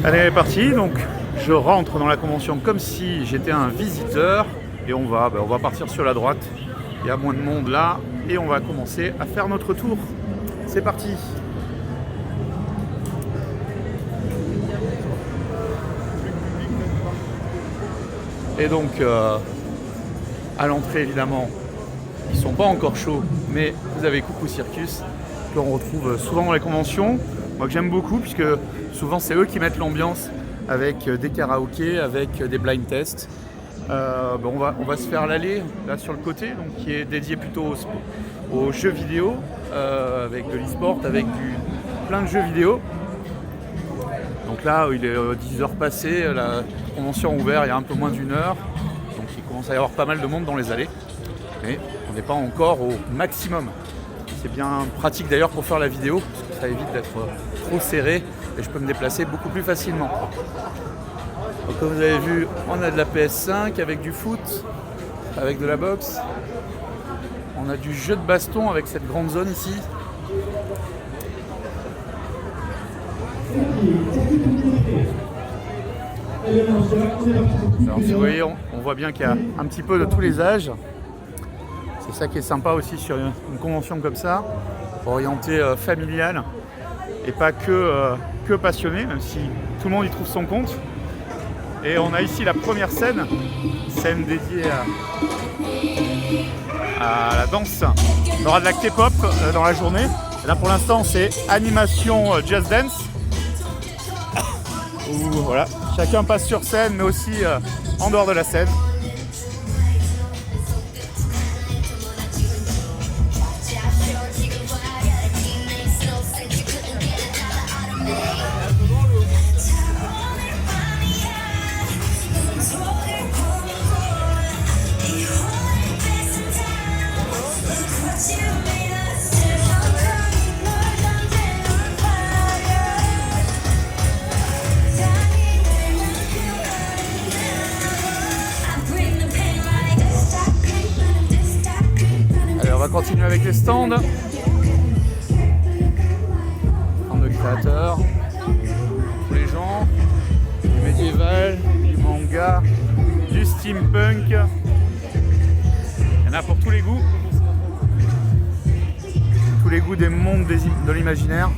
Allez, elle est partie, donc je rentre dans la convention comme si j'étais un visiteur et on va partir sur la droite. Il y a moins de monde là et on va commencer à faire notre tour. C'est parti. Et donc à l'entrée évidemment, ils sont pas encore chauds, mais vous avez Coucou Circus que l'on retrouve souvent dans les conventions. Moi que j'aime beaucoup puisque souvent c'est eux qui mettent l'ambiance avec des karaokés, avec des blind tests. On va se faire l'allée là sur le côté, donc qui est dédié plutôt aux jeux vidéo, avec de l'e-sport, avec plein de jeux vidéo. Donc là il est 10h passées, la convention a ouvert il y a un peu moins d'1 heure, donc il commence à y avoir pas mal de monde dans les allées, mais on n'est pas encore au maximum. C'est bien pratique d'ailleurs pour faire la vidéo, parce que ça évite d'être trop serré et je peux me déplacer beaucoup plus facilement. Donc comme vous avez vu, on a de la PS5 avec du foot, avec de la boxe. On a du jeu de baston avec cette grande zone ici. Alors si vous voyez, on voit bien qu'il y a un petit peu de tous les âges. C'est ça qui est sympa aussi sur une convention comme ça, orientée familiale et pas que passionné, même si tout le monde y trouve son compte. Et on a ici la première scène dédiée à la danse. On aura de la K-pop dans la journée. Et là pour l'instant c'est animation Just Dance. Où voilà, chacun passe sur scène mais aussi en dehors de la scène. On va continuer avec les stands. Stands de créateurs, tous les genres, du médiéval, du manga, du steampunk. Il y en a pour tous les goûts. Tous les goûts des mondes de l'imaginaire.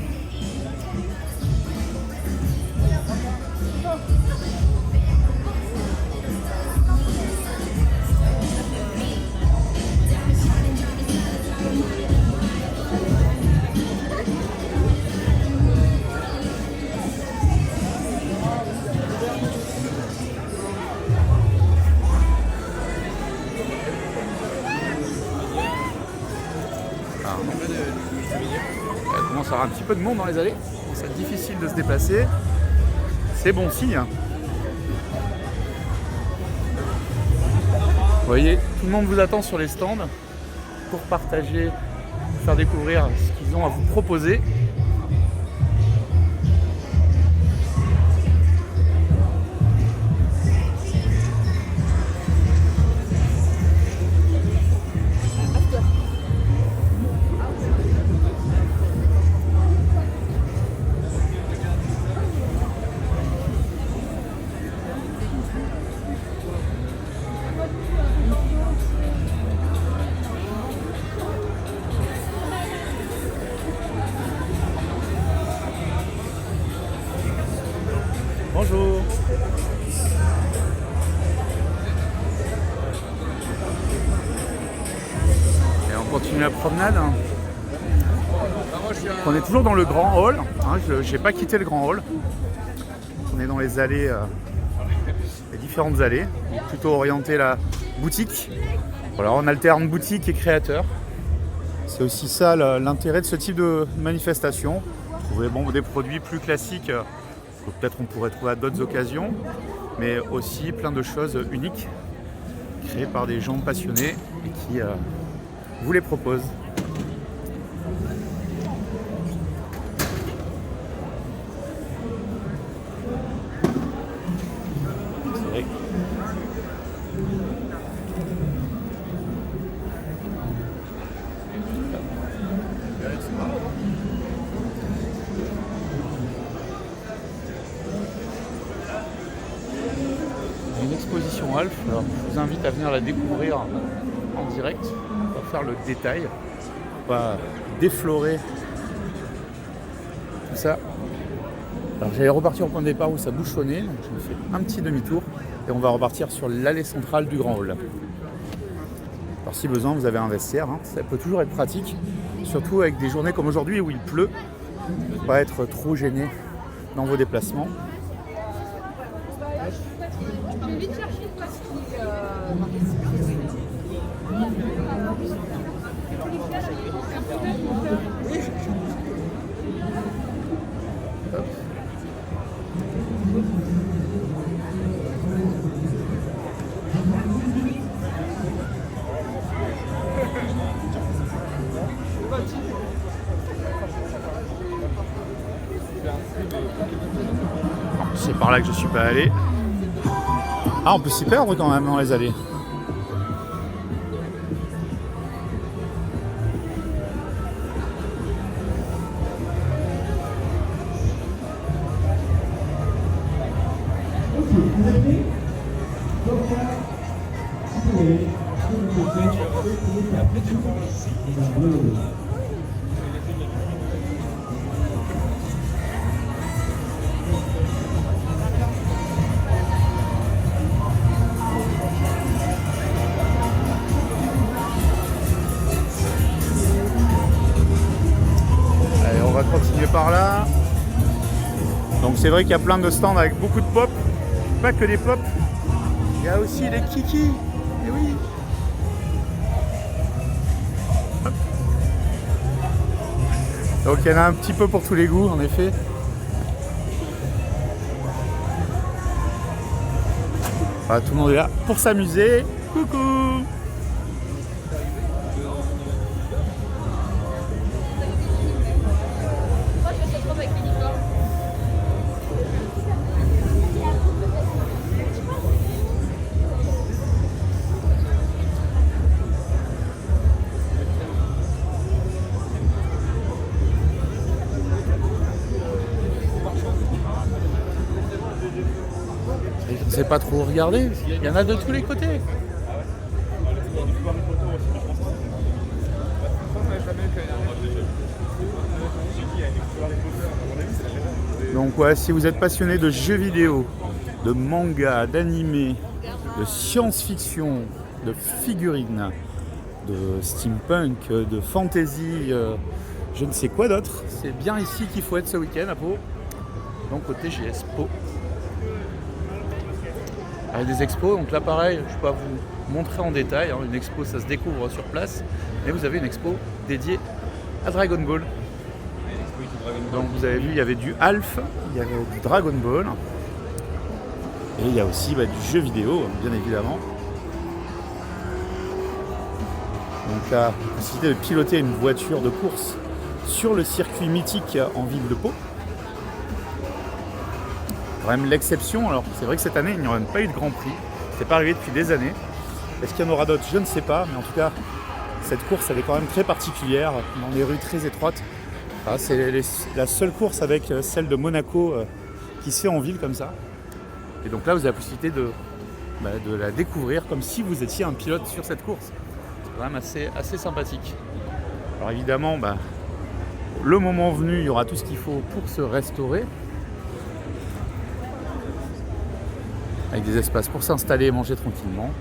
Il commence à avoir un petit peu de monde dans les allées, c'est difficile de se déplacer, c'est bon signe. Vous voyez, tout le monde vous attend sur les stands pour partager, pour faire découvrir ce qu'ils ont à vous proposer. Bonjour. Et on continue la promenade. On est toujours dans le grand hall. Je n'ai pas quitté le grand hall. On est dans les allées, les différentes allées, plutôt orientées la boutique. Voilà, on alterne boutique et créateur. C'est aussi ça l'intérêt de ce type de manifestation. Trouver des produits plus classiques. Peut-être on pourrait trouver à d'autres occasions, mais aussi plein de choses uniques créées par des gens passionnés et qui vous les proposent. C'est vrai. l'exposition Alf. Alors, je vous invite à venir la découvrir en direct. On va faire le détail. On va déflorer tout ça. Alors j'allais repartir au point de départ où ça bouchonnait, donc je me fais un petit demi-tour et on va repartir sur l'allée centrale du Grand Hall. Alors si besoin, vous avez un vestiaire, hein. Ça peut toujours être pratique, surtout avec des journées comme aujourd'hui où il pleut, pour pas être trop gêné dans vos déplacements. C'est par là que je suis pas allé. Ah, on peut s'y perdre quand même dans les allées. Allez, on va continuer par là. Donc c'est vrai qu'il y a plein de stands avec beaucoup de pop. Pas que des pop. Il y a aussi les kikis. Et oui. Hop. Donc il y en a un petit peu pour tous les goûts en effet. Voilà, tout le monde est là pour s'amuser. Coucou. Je ne sais pas trop regarder, il y en a de tous les côtés. Donc ouais, si vous êtes passionné de jeux vidéo, de manga, d'animé, de science-fiction, de figurines, de steampunk, de fantasy, je ne sais quoi d'autre, c'est bien ici qu'il faut être ce week-end à Pau, donc au TGS Pau. Avec des expos, donc là pareil, je ne peux pas vous montrer en détail, hein. Une expo ça se découvre sur place, mais vous avez une expo dédiée à Dragon Ball. Donc vous avez vu, il y avait du Alf, il y avait du Dragon Ball, et il y a aussi du jeu vidéo, bien évidemment. Donc là, possibilité de piloter une voiture de course sur le circuit mythique en ville de Pau. Quand même l'exception, alors c'est vrai que cette année il n'y aura même pas eu de Grand Prix, c'est pas arrivé depuis des années. Est-ce qu'il y en aura d'autres? Je ne sais pas, mais en tout cas cette course elle est quand même très particulière, dans des rues très étroites. Ah, c'est la seule course avec celle de Monaco qui se fait en ville comme ça. Et donc là vous avez la possibilité de la découvrir comme si vous étiez un pilote sur cette course. C'est quand même assez sympathique. Alors évidemment, le moment venu, il y aura tout ce qu'il faut pour se restaurer. Avec des espaces pour s'installer et manger tranquillement.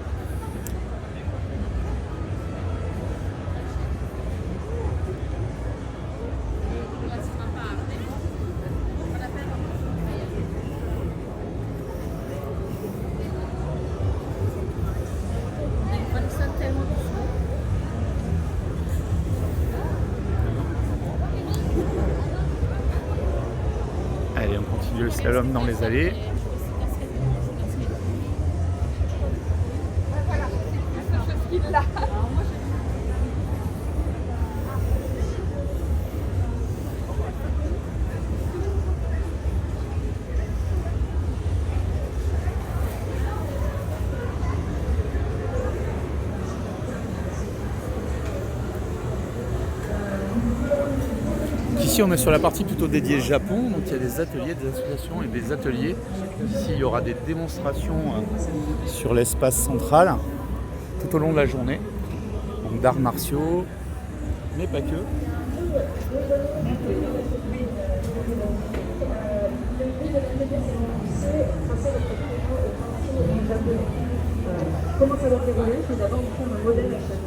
Allez, on continue le slalom dans les allées. ici, on est sur la partie plutôt dédiée Japon. Donc, il y a des ateliers, des associations et des ateliers. Ici, il y aura des démonstrations sur l'espace central tout au long de la journée. Donc, d'arts martiaux, mais pas que. Comment ça va dérouler? C'est d'abord de prendre un modèle à chacun.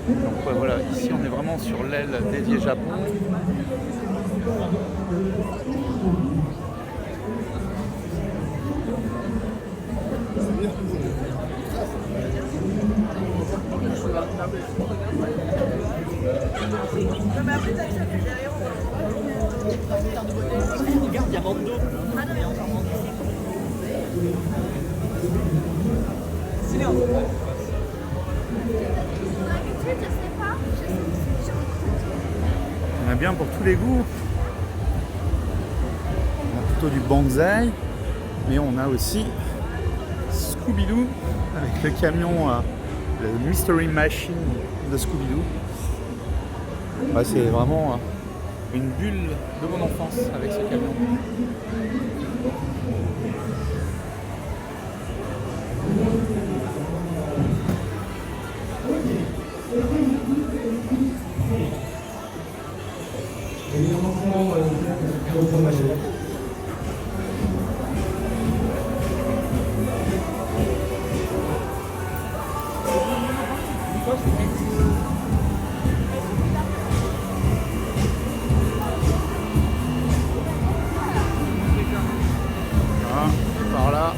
Donc ouais, voilà, ici on est vraiment sur l'aile dédiée Japon. Regarde, il y a Mando. On a bien pour tous les goûts. On a plutôt du bonsaï, mais on a aussi Scooby-Doo avec le camion, le Mystery Machine de Scooby-Doo. Ouais, c'est vraiment une bulle de mon enfance avec ce camion. Voilà, par là,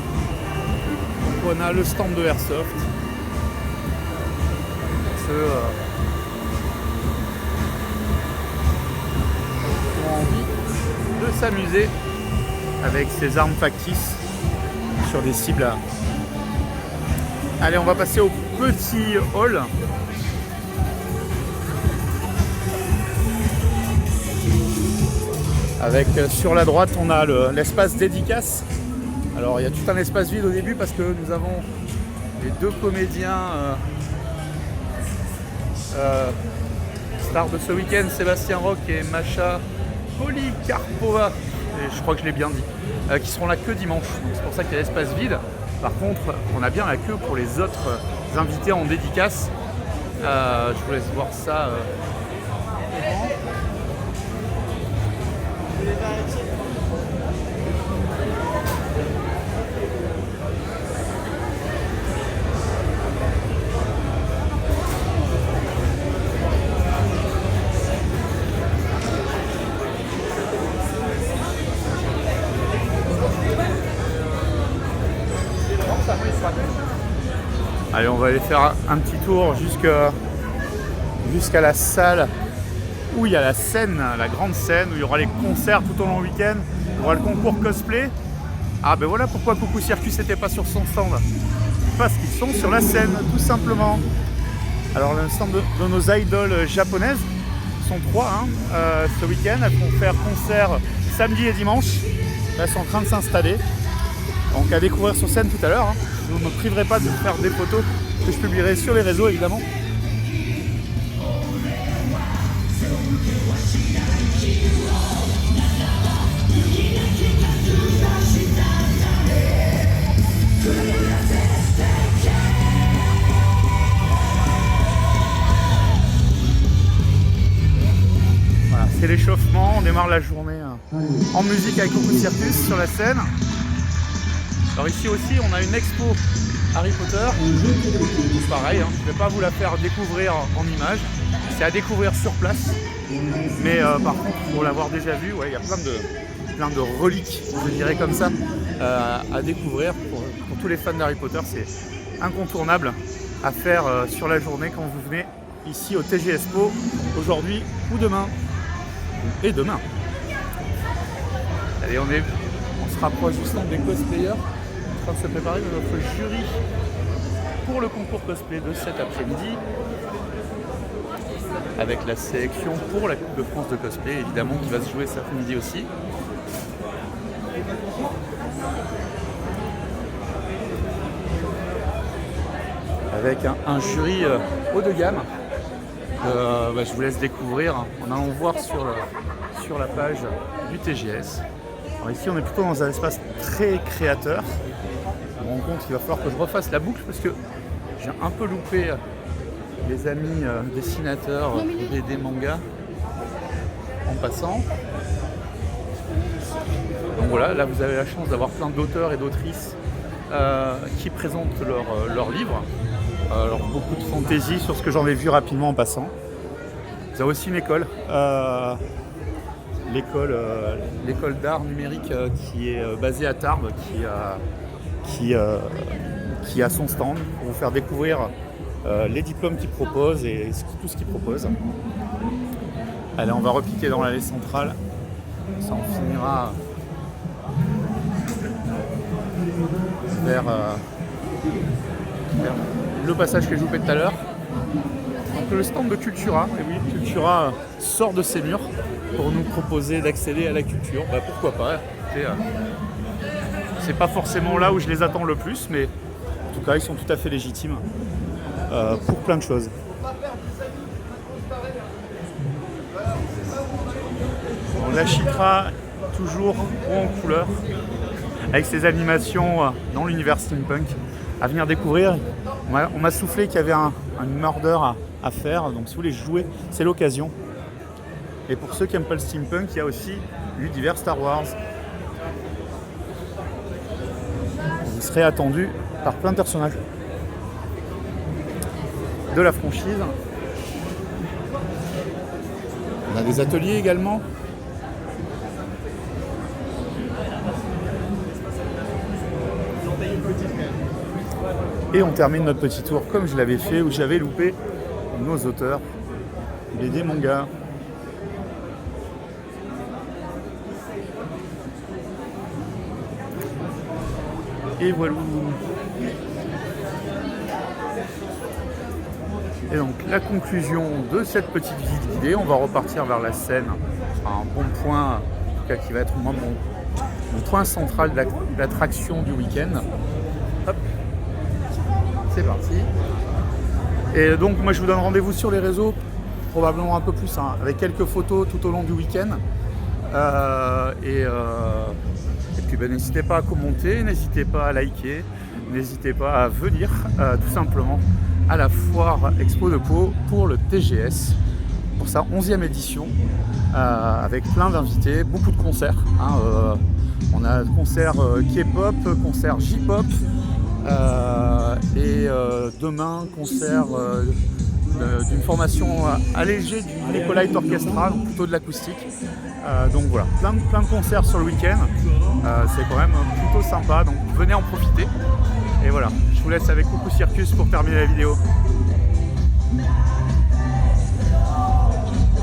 donc on a le stand de Airsoft. Ceux qui ont envie de s'amuser avec ces armes factices sur des cibles. Allez, on va passer au petit hall. Avec sur la droite, on a l'espace dédicace. Alors, il y a tout un espace vide au début parce que nous avons les deux comédiens stars de ce week-end, Sébastien Roch et Masha Polikarpova, et je crois que je l'ai bien dit, qui seront là que dimanche. Donc c'est pour ça qu'il y a l'espace vide. Par contre, on a bien la queue pour les autres invités en dédicace. Je vous laisse voir ça. Allez, on va aller faire un petit tour jusqu'à la salle où il y a la scène, la grande scène, où il y aura les concerts tout au long du week-end. Il y aura le concours cosplay. Ah ben voilà pourquoi Coucou Circus n'était pas sur son stand. Parce qu'ils sont sur la scène, tout simplement. Alors le stand de nos idoles japonaises sont trois ce week-end. Elles vont faire concert samedi et dimanche. Là, elles sont en train de s'installer. Donc à découvrir sur scène tout à l'heure. Je ne me priverai pas de faire des photos que je publierai sur les réseaux évidemment. Voilà, c'est l'échauffement, on démarre la journée en musique avec Coucou Circus sur la scène. Alors ici aussi on a une expo Harry Potter, pareil, je ne vais pas vous la faire découvrir en images, c'est à découvrir sur place, mais par contre pour l'avoir déjà vu, ouais, il y a plein de reliques, je dirais comme ça, à découvrir pour tous les fans d'Harry Potter. C'est incontournable à faire sur la journée quand vous venez ici au TG Expo aujourd'hui ou demain, et demain. Allez, on se rapproche du stand des cosplayers, en train de se préparer de notre jury pour le concours cosplay de cet après-midi, avec la sélection pour la Coupe de France de cosplay évidemment qui va se jouer cet après-midi aussi. avec un jury haut de gamme. Je vous laisse découvrir en allant voir sur la page du TGS. Alors ici on est plutôt dans un espace très créateur. Je me rends compte qu'il va falloir que je refasse la boucle parce que j'ai un peu loupé les amis dessinateurs des mangas en passant. Donc voilà, là vous avez la chance d'avoir plein d'auteurs et d'autrices qui présentent leurs livres. Alors beaucoup de fantaisie sur ce que j'en ai vu rapidement en passant. Vous avez aussi une école, l'école d'art numérique qui est basée à Tarbes, qui a son stand pour vous faire découvrir les diplômes qu'ils proposent et tout ce qu'ils proposent. Allez, on va repiquer dans l'allée centrale, ça en finira vers le passage que je vous fais tout à l'heure. Donc le stand de Cultura, et oui, Cultura sort de ses murs pour nous proposer d'accéder à la culture. Pourquoi pas, c'est pas forcément là où je les attends le plus, mais en tout cas ils sont tout à fait légitimes pour plein de choses. Bon, la Chitra, toujours en couleur, avec ses animations dans l'univers steampunk à venir découvrir. On m'a soufflé qu'il y avait un murder à faire, donc si vous voulez jouer, c'est l'occasion. Et pour ceux qui n'aiment pas le steampunk, il y a aussi l'univers Star Wars. Vous serez attendu par plein de personnages de la franchise. On a des ateliers également. Et on termine notre petit tour comme je l'avais fait, où j'avais loupé nos auteurs, des mangas. Et voilà. Et donc la conclusion de cette petite visite guidée, on va repartir vers la Seine. Un bon point, en tout cas qui va être mon point central d'attraction du week-end. Hop. C'est parti. Et donc moi je vous donne rendez-vous sur les réseaux, probablement un peu plus, avec quelques photos tout au long du week-end. Et puis n'hésitez pas à commenter, n'hésitez pas à liker, n'hésitez pas à venir tout simplement à la foire Expo de Pau pour le TGS, pour sa 11e édition, avec plein d'invités, beaucoup de concerts. On a concert K-pop, concert J-pop, et demain concert d'une formation allégée du Nicolite Orchestra, donc plutôt de l'acoustique. Donc voilà, plein de concerts sur le week-end, c'est quand même plutôt sympa, donc venez en profiter. Et voilà, je vous laisse avec Coucou Circus pour terminer la vidéo.